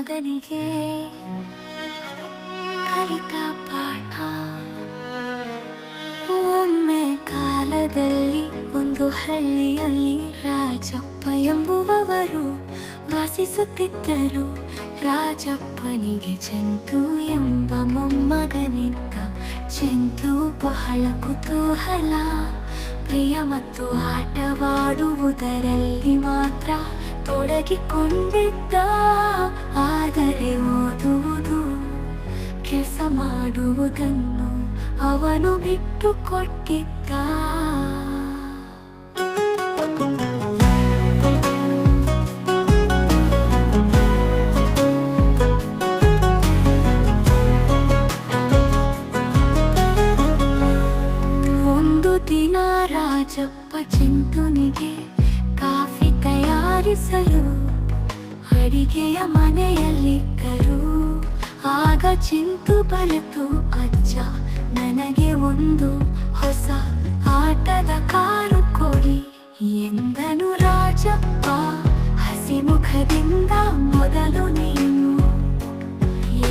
ಮಗನಿಗೆ ಕಲಿತ ಪಾಠ. ಒಮ್ಮೆ ಕಾಲದಲ್ಲಿ ಒಂದು ಹಳ್ಳಿಯಲ್ಲಿ ರಾಜಪ್ಪ ಎಂಬುವವರು ವಾಸಿಸುತ್ತಿದ್ದರು. ರಾಜಪ್ಪನಿಗೆ ಚಂತು ಎಂಬ ಮೊಮ್ಮಗನಿದ್ದ. ಚಂತು ಬಹಳ ಕುತೂಹಲ, ಪ್ರಿಯ ಮತ್ತು ಆಟವಾಡುವುದರಲ್ಲಿ ಮಾತ್ರ ತೊಡಗಿಕೊಂಡಿದ್ದ. ಆದರೆ ಓದುವುದು, ಕೆಲಸ ಮಾಡುವುದನ್ನು ಅವನು ಬಿಟ್ಟು ಕೊಟ್ಟಿದ್ದ. ಒಂದು ದಿನ ರಾಜಪ್ಪ ಚಂತುನಿಗೆ ಕಾಫಿ ತಯಾರಿಸಲು ಅಡಿಗೆಯ ಮನೆಯಲ್ಲಿದ್ದರು. ಆಗ ಚಿಂತು ಬರೆತು, ಅಜ್ಜ, ನನಗೆ ಒಂದು ಹೊಸ ಆಟದ ಕಾರು ಕೊಡಿ ಎಂದನು ರಾಜಪ್ಪ. ಹಸಿಮುಖದಿಂದ, ಮೊದಲು ನೀನು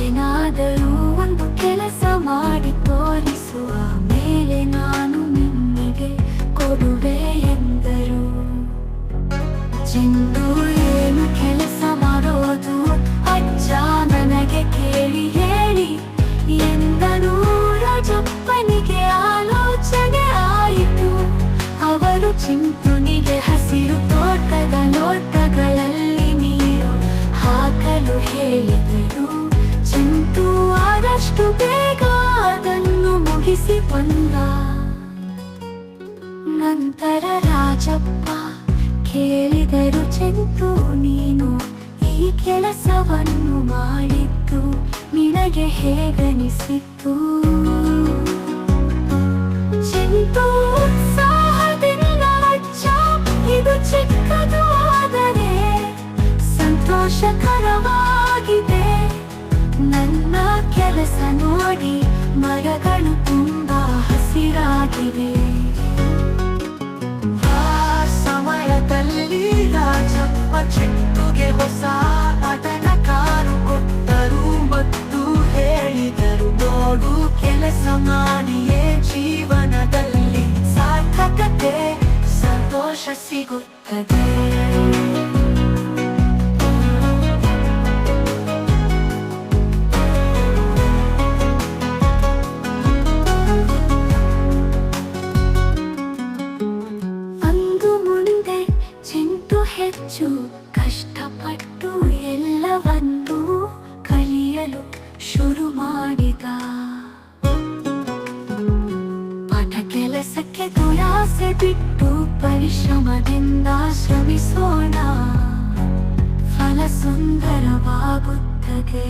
ಏನಾದರೂ ಒಂದು ಕೆಲಸ ಮಾಡಿ ತೋರಿಸುವ ಮೇಲೆ ನಾನು ನಿಮಗೆ ಕೊಡುವೆ ಎಂದರು. ಚಿಂತು, ಏನು ಕೆಲಸ ಮಾಡೋದು ಅಜ್ಜ, ನನಗೆ ಕೇಳಿ ಹೇಳಿ ಎಂದನು. ರಾಜಪ್ಪನಿಗೆ ಆಲೋಚನೆ ಆಯಿತು. ಅವರು ಚಿಂತುನಿಗೆ ಹಸಿರು ತೋಟದ ಲೋಟಗಳಲ್ಲಿ ನೀರು ಹಾಕಲು ಹೇಳಿದರು. ಚಿಂತು ಆದಷ್ಟು ಬೇಗ ಅದನ್ನು ಮುಗಿಸಿ ಬಂದ. ನಂತರ ರಾಜಪ್ಪ ಕೇಳಿದರು, ಚಿಂತು, ನೀನು ಈ ಕೆಲಸವನ್ನು ಮಾಡಿದ್ದು ನಿನಗೆ ಹೇಗನಿಸಿತು? ಚಿಂತು ಉತ್ಸಾಹದಿಂದ, ಅಜ್ಜ, ಇದು ಚಿಕ್ಕದು ಆದರೆ ಸಂತೋಷಕರವಾಗಿದೆ. ನನ್ನ ಕೆಲಸ ನೋಡಿ ಮರಗಳು ತುಂಬಾ ಹಸಿರಾಗಿವೆ. ಆ ಸಮಯದಲ್ಲಿ ರಾಜಪ್ಪ ಚಿಂತುಗೆ ಹೊಸ ಆಟದ ಕಾರು ಕೊಟ್ಟರು ಮತ್ತು ಹೇಳಿದರು, ನೋಡು, ಕೆಲಸ ಮಾಡಿಯೇ ಜೀವನದಲ್ಲಿ ಸಾರ್ಥಕತೆ, ಸಂತೋಷ ಸಿಗುತ್ತದೆ. ಹೆಚ್ಚು ಕಷ್ಟಪಟ್ಟು ಎಲ್ಲವನ್ನೂ ಕಲಿಯಲು ಶುರು ಮಾಡಿದ. ಪಾಠ ಕೆಲಸಕ್ಕೆ ದುರಾಸೆ ಬಿಟ್ಟು ಪರಿಶ್ರಮದಿಂದ ಶ್ರಮಿಸೋಣ, ಫಲ ಸುಂದರವಾಗುತ್ತದೆ.